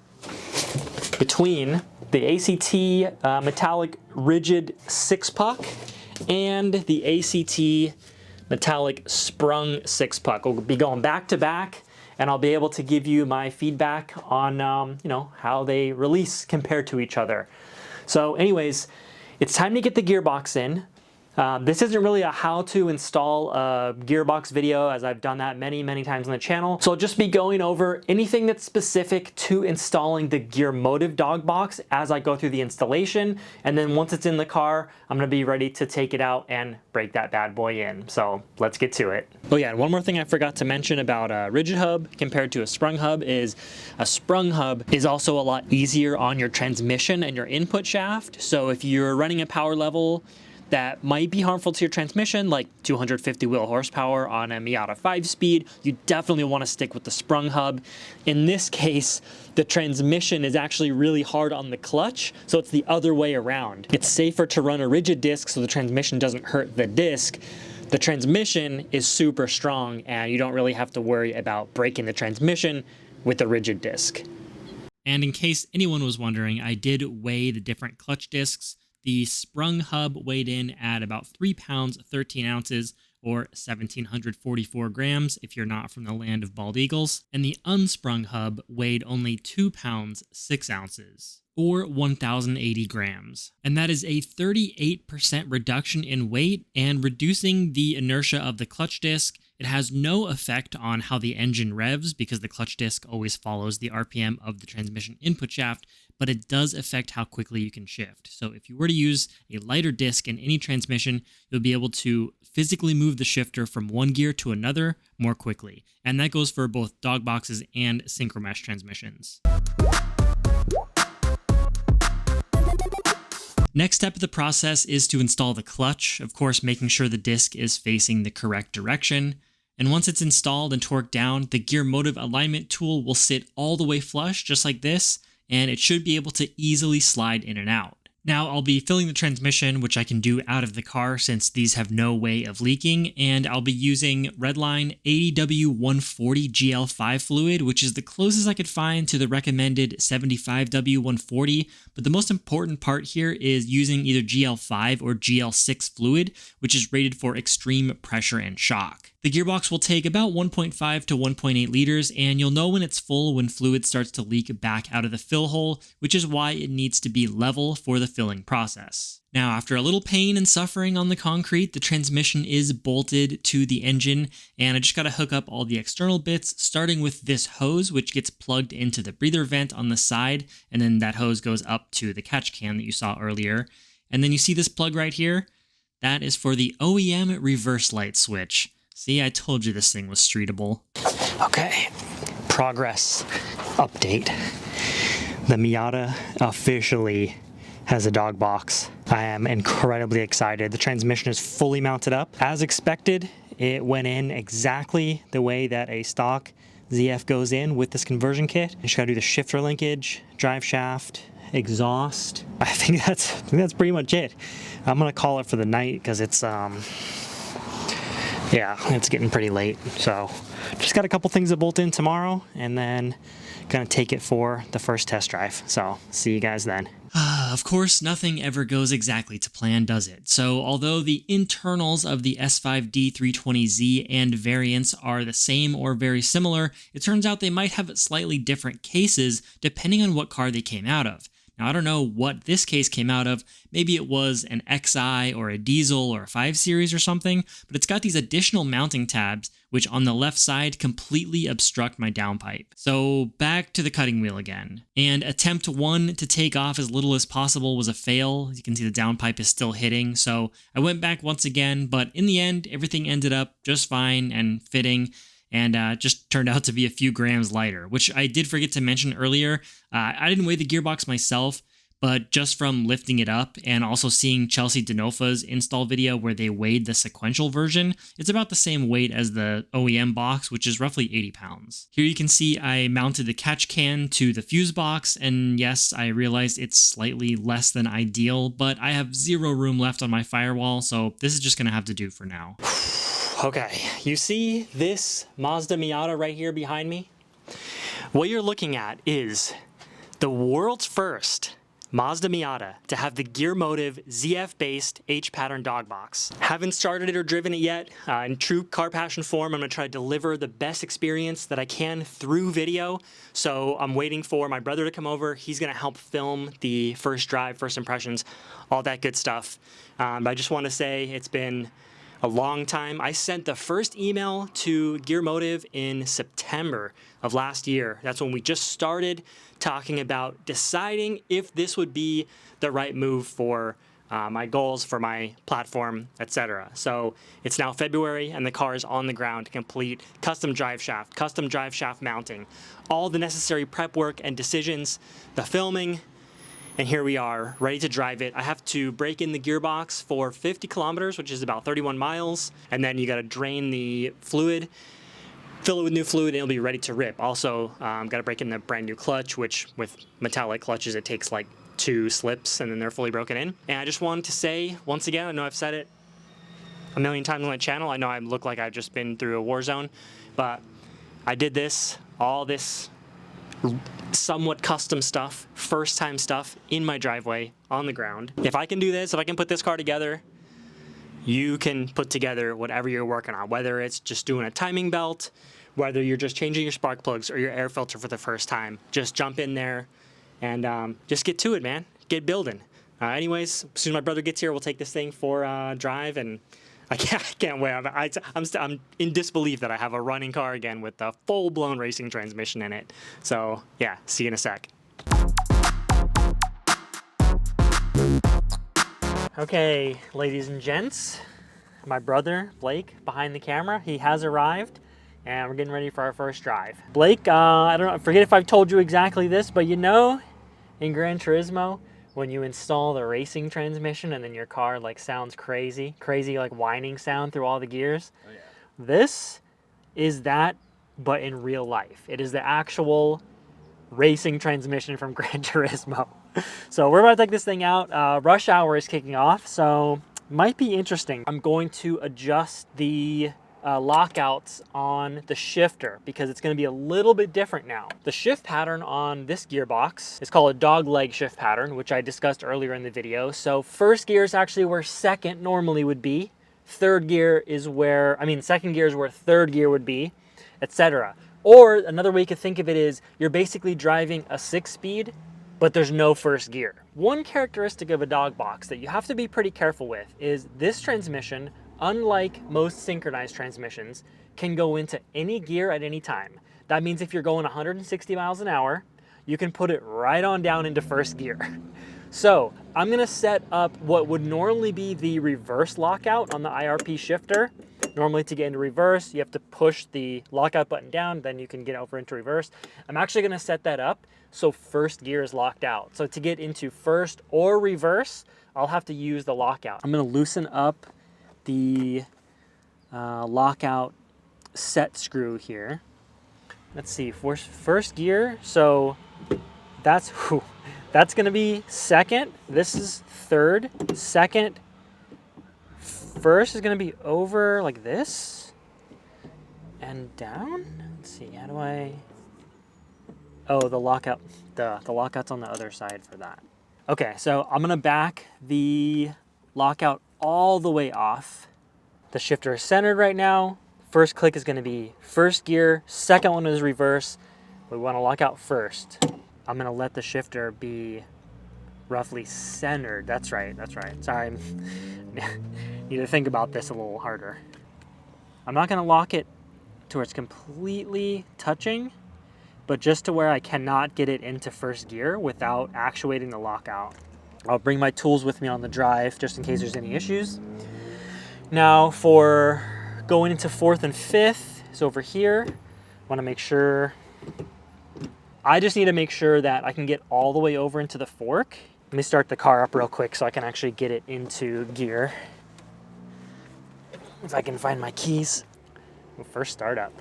between the ACT metallic rigid 6-puck and the ACT metallic sprung 6-puck. We'll be going back to back, and I'll be able to give you my feedback on you know, how they release compared to each other. So anyways, it's time to get the gearbox in. This isn't really a how to install a gearbox video, as I've done that many times on the channel. So I'll just be going over anything that's specific to installing the GearMotive Dogbox as I go through the installation. And then once it's in the car, I'm gonna be ready to take it out and break that bad boy in. So let's get to it. Oh yeah, and one more thing I forgot to mention about a rigid hub compared to a sprung hub is a sprung hub is also a lot easier on your transmission and your input shaft. So if you're running a power level that might be harmful to your transmission, like 250 wheel horsepower on a Miata 5-speed, you definitely want to stick with the sprung hub. In this case, the transmission is actually really hard on the clutch, so it's the other way around. It's safer to run a rigid disc so the transmission doesn't hurt the disc. The transmission is super strong, and you don't really have to worry about breaking the transmission with a rigid disc. And in case anyone was wondering, I did weigh the different clutch discs. The sprung hub weighed in at about 3 pounds, 13 ounces, or 1,744 grams if you're not from the land of bald eagles. And the unsprung hub weighed only 2 pounds, 6 ounces, or 1,080 grams. And that is a 38% reduction in weight and reducing the inertia of the clutch disc. It has no effect on how the engine revs because the clutch disc always follows the RPM of the transmission input shaft, but it does affect how quickly you can shift. So if you were to use a lighter disc in any transmission, you'll be able to physically move the shifter from one gear to another more quickly. And that goes for both Dogboxes and Synchromesh transmissions. Next step of the process is to install the clutch, of course making sure the disc is facing the correct direction. And once it's installed and torqued down, the GearMotive alignment tool will sit all the way flush, just like this, and it should be able to easily slide in and out. Now I'll be filling the transmission, which I can do out of the car since these have no way of leaking, and I'll be using Redline 80W140 GL5 fluid, which is the closest I could find to the recommended 75W140, but the most important part here is using either GL5 or GL6 fluid, which is rated for extreme pressure and shock. The gearbox will take about 1.5 to 1.8 liters, and you'll know when it's full when fluid starts to leak back out of the fill hole, which is why it needs to be level for the filling process. Now, after a little pain and suffering on the concrete, the transmission is bolted to the engine, and I just gotta hook up all the external bits, starting with this hose, which gets plugged into the breather vent on the side, and then that hose goes up to the catch can that you saw earlier. And then you see this plug right here? That is for the OEM reverse light switch. See, I told you this thing was streetable. Okay, progress update. The Miata officially has a dog box. I am incredibly excited. The transmission is fully mounted up. As expected, it went in exactly the way that a stock ZF goes in with this conversion kit. You just gotta do the shifter linkage, drive shaft, exhaust. I think that's pretty much it. I'm gonna call it for the night because it's yeah, it's getting pretty late. So just got a couple things to bolt in tomorrow, and then gonna take it for the first test drive. So see you guys then. Of course, nothing ever goes exactly to plan, does it? So although the internals of the S5D 320Z and variants are the same or very similar, it turns out they might have slightly different cases depending on what car they came out of. Now, I don't know what this case came out of. Maybe it was an XI or a diesel or a 5 Series or something, but it's got these additional mounting tabs, which on the left side completely obstruct my downpipe. So back to the cutting wheel again. And attempt 1 to take off as little as possible was a fail. You can see the downpipe is still hitting. So I went back once again, but in the end, everything ended up just fine and fitting. And just turned out to be a few grams lighter, which I did forget to mention earlier. I didn't weigh the gearbox myself, but just from lifting it up and also seeing Chelsea DeNofa's install video where they weighed the sequential version, it's about the same weight as the OEM box, which is roughly 80 pounds. Here you can see I mounted the catch can to the fuse box, and yes, I realized it's slightly less than ideal, but I have zero room left on my firewall, so this is just gonna have to do for now. Okay, you see this Mazda Miata right here behind me? What you're looking at is the world's first Mazda Miata to have the GearMotive ZF-based H-pattern dog box. Haven't started it or driven it yet. In true car passion form, I'm gonna try to deliver the best experience that I can through video. So I'm waiting for my brother to come over. He's gonna help film the first drive, first impressions, all that good stuff. But I just wanna say it's been a long time. I sent the first email to GearMotive in September of last year. That's when we just started talking about deciding if this would be the right move for my goals, for my platform, etc. So it's now February and the car is on the ground to complete custom drive shaft mounting, all the necessary prep work and decisions, the filming, and here we are, ready to drive it. I have to break in the gearbox for 50 kilometers, which is about 31 miles, and then you gotta drain the fluid, fill it with new fluid, and it'll be ready to rip. Also, gotta break in the brand new clutch, which with metallic clutches, it takes like 2 slips and then they're fully broken in. And I just wanted to say, once again, I know I've said it a million times on my channel, I know I look like I've just been through a war zone, but I did this, all this somewhat custom stuff, first time stuff in my driveway on the ground. If I can do this, if I can put this car together, you can put together whatever you're working on, whether it's just doing a timing belt, whether you're just changing your spark plugs or your air filter for the first time. Just jump in there and just get to it, man. Get building. Anyways, as soon as my brother gets here, we'll take this thing for a drive, and I can't wait. I'm in disbelief that I have a running car again with a full-blown racing transmission in it. So yeah, see you in a sec. Okay, ladies and gents, my brother Blake behind the camera, he has arrived, and we're getting ready for our first drive. Blake, I don't know, I forget if I've told you exactly this, but you know, in Gran Turismo, when you install the racing transmission and then your car like sounds crazy like whining sound through all the gears. Oh, yeah. This is that, but in real life. It is the actual racing transmission from Gran Turismo. So we're about to take this thing out. Rush hour is kicking off, so might be interesting. I'm going to adjust the lockouts on the shifter because it's going to be a little bit different now. The shift pattern on this gearbox is called a dog leg shift pattern, which I discussed earlier in the video. So first gear is actually where second normally would be. Second gear is where third gear would be, etc. Or another way you could think of it is you're basically driving a 6-speed, but there's no first gear. One characteristic of a dog box that you have to be pretty careful with is this transmission, unlike most synchronized transmissions, can go into any gear at any time. That means if you're going 160 miles an hour, you can put it right on down into first gear. So I'm gonna set up what would normally be the reverse lockout on the IRP shifter. Normally to get into reverse, you have to push the lockout button down, then you can get over into reverse. I'm actually gonna set that up so first gear is locked out. So to get into first or reverse, I'll have to use the lockout. I'm gonna loosen up the lockout set screw here. Let's see, first gear, so that's gonna be second, this is third, second, first is gonna be over like this, and down, let's see, how do I, oh, the lockout, the lockout's on the other side for that. Okay, so I'm gonna back the lockout all the way off. The shifter is centered right now. First click is going to be first gear, second one is reverse. We want to lock out first. I'm going to let the shifter be roughly centered. That's right. Sorry, need to think about this a little harder. I'm not going to lock it to where it's completely touching, but just to where I cannot get it into first gear without actuating the lockout. I'll bring my tools with me on the drive just in case there's any issues. Now for going into fourth and fifth is over here. Want to make sure, I just need to make sure that I can get all the way over into the fork. Let me start the car up real quick so I can actually get it into gear. If I can find my keys. First start up.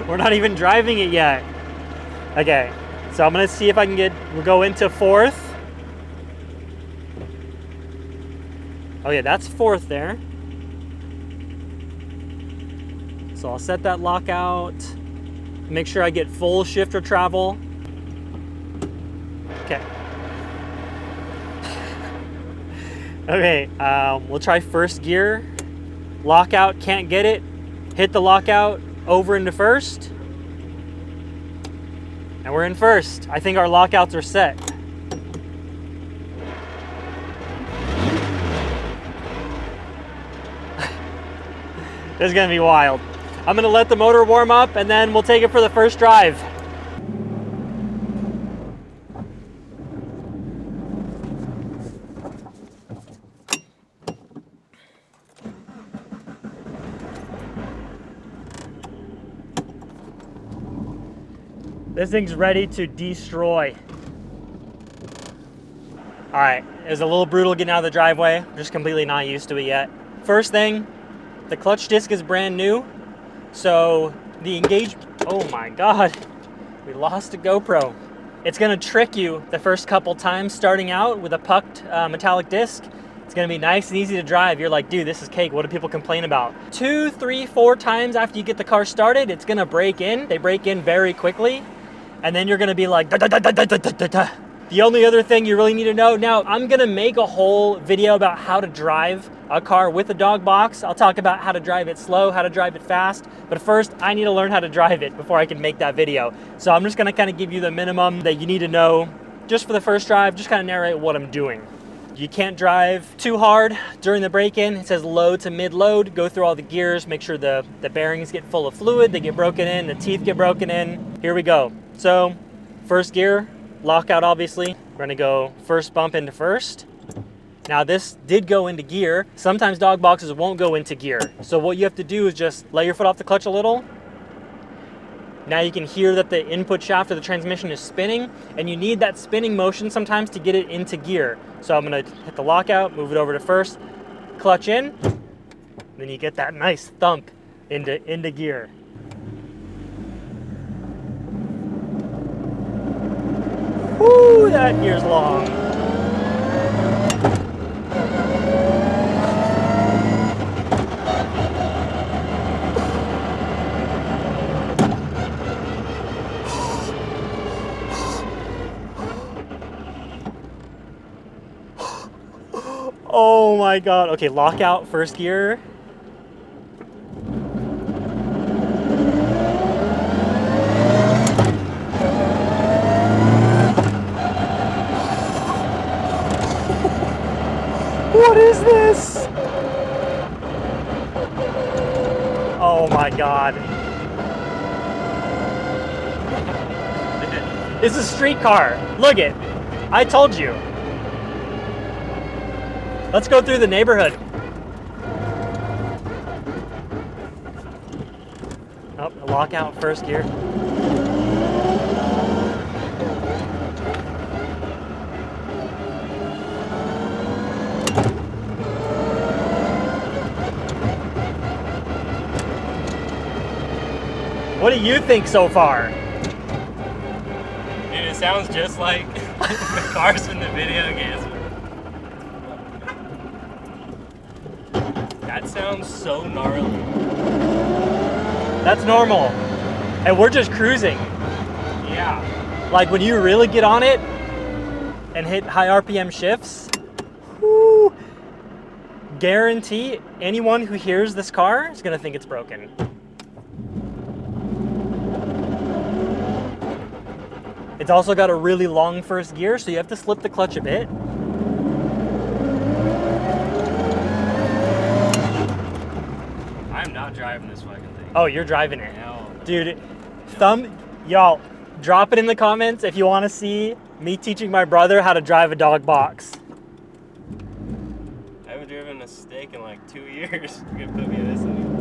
We're not even driving it yet. Okay, so I'm gonna see if I can we'll go into fourth. Oh yeah, that's fourth there. So I'll set that lockout. Make sure I get full shifter travel. Okay. Okay, we'll try first gear. Lockout, can't get it. Hit the lockout, over into first. And we're in first. I think our lockouts are set. This is gonna be wild. I'm gonna let the motor warm up and then we'll take it for the first drive. This thing's ready to destroy. All right, it was a little brutal getting out of the driveway. I'm just completely not used to it yet. First thing, the clutch disc is brand new. So the oh my God, we lost a GoPro. It's gonna trick you the first couple times starting out with a pucked metallic disc. It's gonna be nice and easy to drive. You're like, dude, this is cake. What do people complain about? 2, 3, 4 times after you get the car started, it's gonna break in. They break in very quickly. And then you're gonna be like, da, da, da, da, da, da, da, da. The only other thing you really need to know, now I'm gonna make a whole video about how to drive a car with a Dogbox. I'll talk about how to drive it slow, how to drive it fast, but first I need to learn how to drive it before I can make that video. So I'm just gonna kind of give you the minimum that you need to know just for the first drive, just kind of narrate what I'm doing. You can't drive too hard during the break-in. It says low to mid-load. Go through all the gears, make sure the bearings get full of fluid, they get broken in, the teeth get broken in. Here we go. So, first gear, lockout obviously. We're gonna go first bump into first. Now this did go into gear. Sometimes dog boxes won't go into gear. So what you have to do is just let your foot off the clutch a little. Now you can hear that the input shaft of the transmission is spinning, and you need that spinning motion sometimes to get it into gear. So I'm gonna hit the lockout, move it over to first, clutch in, then you get that nice thump into gear. Woo, that gear's long. Oh my God. Okay, lockout, first gear. What is this? Oh my God. It's a street car. Look it. I told you. Let's go through the neighborhood. Oh, lockout, first gear. What do you think so far? Dude, it sounds just like the cars in the video games. That sounds so gnarly. That's normal. And we're just cruising. Yeah. Like when you really get on it and hit high RPM shifts, whoo, guarantee anyone who hears this car is gonna think it's broken. It's also got a really long first gear, so you have to slip the clutch a bit. I'm not driving this fucking thing. Oh, you're driving it. No. Dude, y'all, drop it in the comments if you want to see me teaching my brother how to drive a Dogbox. I haven't driven a stick in like 2 years. You're gonna put me in this thing.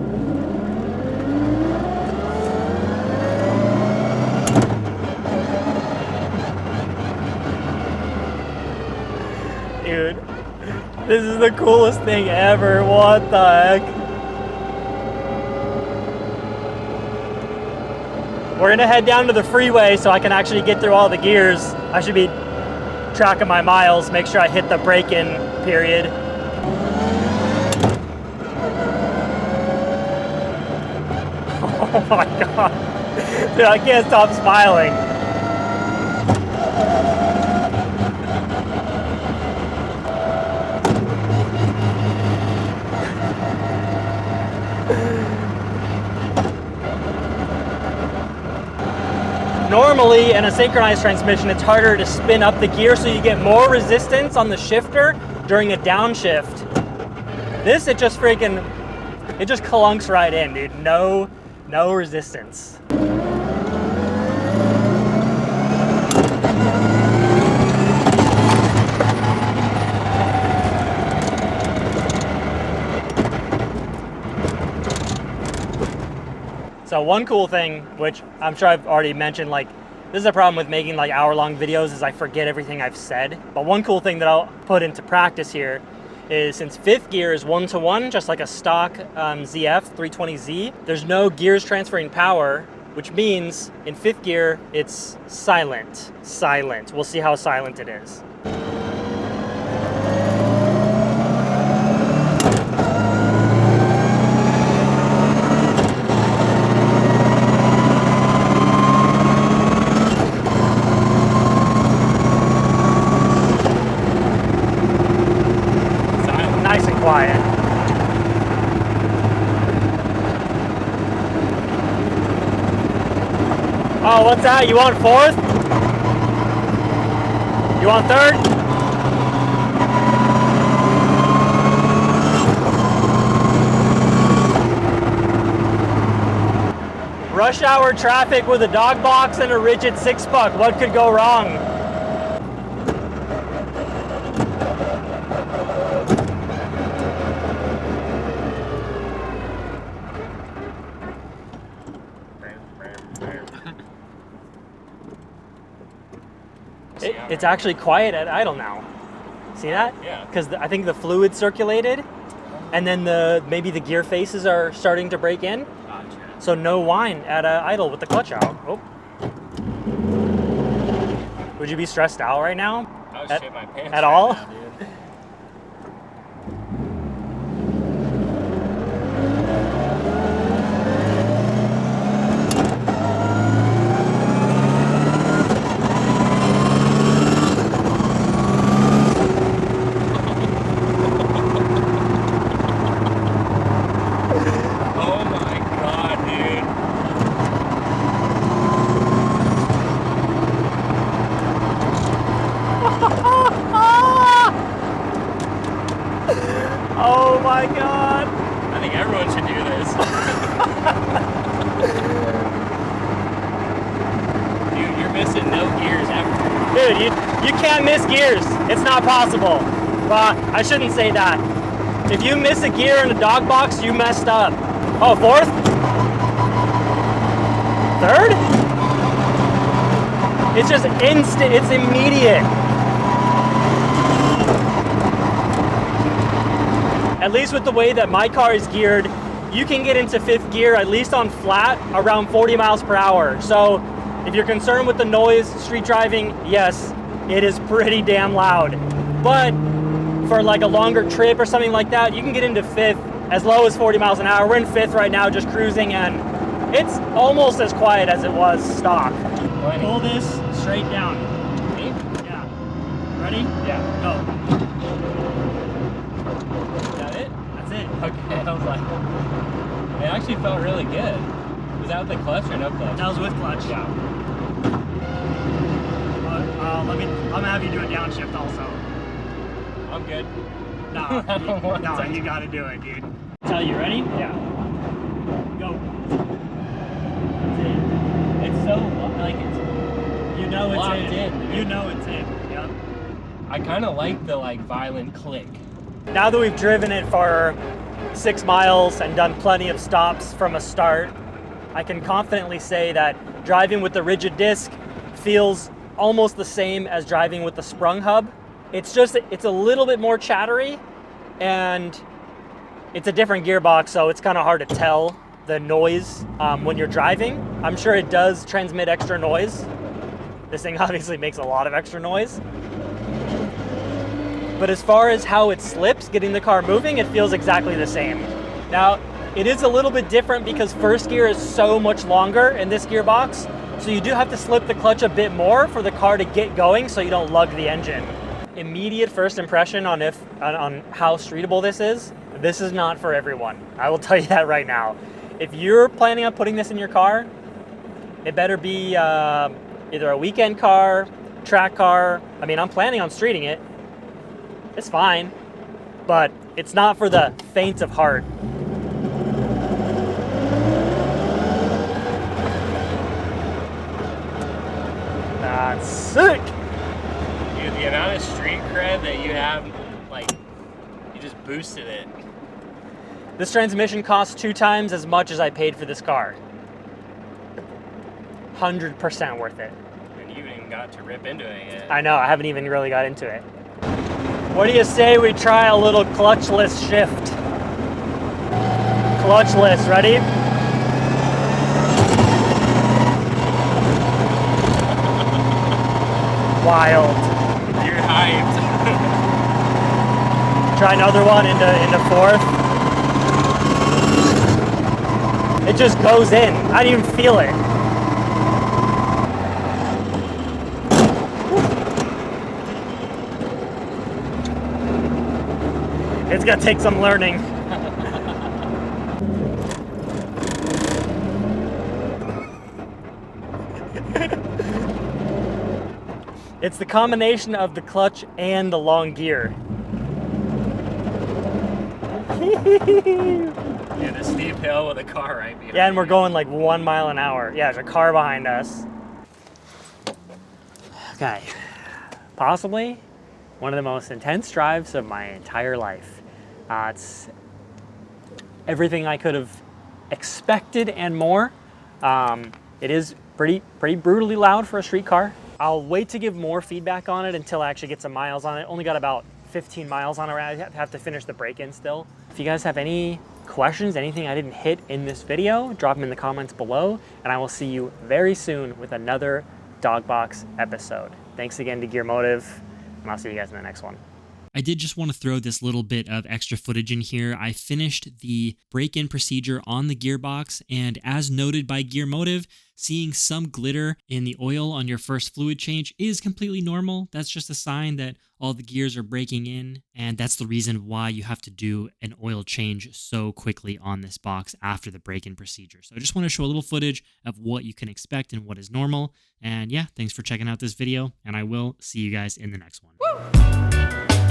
Dude, this is the coolest thing ever. What the heck? We're gonna head down to the freeway so I can actually get through all the gears. I should be tracking my miles, make sure I hit the break-in period. Oh my God. Dude, I can't stop smiling. Normally, in a synchronized transmission, it's harder to spin up the gear so you get more resistance on the shifter during a downshift. This, it just clunks right in, dude. No resistance. So one cool thing, which I'm sure I've already mentioned, like this is a problem with making like hour-long videos, is I forget everything I've said. But one cool thing that I'll put into practice here is, since fifth gear is 1-to-1, just like a stock ZF 320Z, there's no gears transferring power, which means in fifth gear, it's silent. Silent. We'll see how silent it is. Quiet. Oh, what's that? You want fourth? You want third? Rush hour traffic with a dog box and a rigid 6-puck. What could go wrong? It's actually quiet at idle now. See that? Yeah. Because I think the fluid circulated, and then maybe the gear faces are starting to break in. Gotcha. So no whine at idle with the clutch out. Oh. Would you be stressed out right now? I would shit my pants at all? now, dude. Oh my God. I think everyone should do this. Dude, you're missing no gears ever. Dude, you can't miss gears. It's not possible. Well, I shouldn't say that. If you miss a gear in a dog box, you messed up. Oh, fourth? Third? It's just instant, it's immediate. At least with the way that my car is geared, you can get into fifth gear, at least on flat, around 40 miles per hour. So if you're concerned with the noise, street driving, yes, it is pretty damn loud. But for like a longer trip or something like that, you can get into fifth as low as 40 miles an hour. We're in fifth right now, just cruising, and it's almost as quiet as it was stock. Pull this straight down. Me? Yeah. Ready? Yeah. Go. Is that it? That's it. Okay, I was like, it actually felt really good. Was that with the clutch or no clutch? That was with clutch. Yeah. I'm gonna have you do a downshift also. I'm good. No, you gotta do it, dude. Tell you, ready? Yeah. Go. It's so, like, it's, You know it's locked in. in, dude. You know it's in. Yep. I kind of like the, like, violent click. Now that we've driven it for 6 miles and done plenty of stops from a start, I can confidently say that driving with the rigid disc feels almost the same as driving with the sprung hub. It's a little bit more chattery, and it's a different gearbox, so it's kind of hard to tell the noise when you're driving. I'm sure it does transmit extra noise. This thing obviously makes a lot of extra noise. But as far as how it slips, getting the car moving, it feels exactly the same. Now, it is a little bit different because first gear is so much longer in this gearbox, so you do have to slip the clutch a bit more for the car to get going so you don't lug the engine. Immediate first impression on how streetable this is not for everyone. I will tell you that right now. If you're planning on putting this in your car, it better be either a weekend car, track car. I mean, I'm planning on streeting it. It's fine, but it's not for the faint of heart. That's sick! Dude, the amount of street cred that you have, like, you just boosted it. This transmission costs 2 times as much as I paid for this car. 100% worth it. And you even got to rip into it yet. I know, I haven't even really got into it. What do you say we try a little clutchless shift? Clutchless, ready? Wild. You're hyped. Try another one into fourth. It just goes in. I didn't even feel it. It's gonna take some learning. It's the combination of the clutch and the long gear. Yeah, the steep hill with a car right behind Yeah, and we're you. going like 1 mile an hour. Yeah, there's a car behind us. Okay, possibly one of the most intense drives of my entire life. It's everything I could have expected and more. It is pretty brutally loud for a street car. I'll wait to give more feedback on it until I actually get some miles on it. Only got about 15 miles on it. I have to finish the break-in still. If you guys have any questions, anything I didn't hit in this video, drop them in the comments below, and I will see you very soon with another Dogbox episode. Thanks again to GearMotive, and I'll see you guys in the next one. I did just want to throw this little bit of extra footage in here. I finished the break-in procedure on the gearbox, and as noted by GearMotive, seeing some glitter in the oil on your first fluid change is completely normal. That's just a sign that all the gears are breaking in, and that's the reason why you have to do an oil change so quickly on this box after the break-in procedure. So I just want to show a little footage of what you can expect and what is normal. And yeah, thanks for checking out this video, and I will see you guys in the next one. Woo!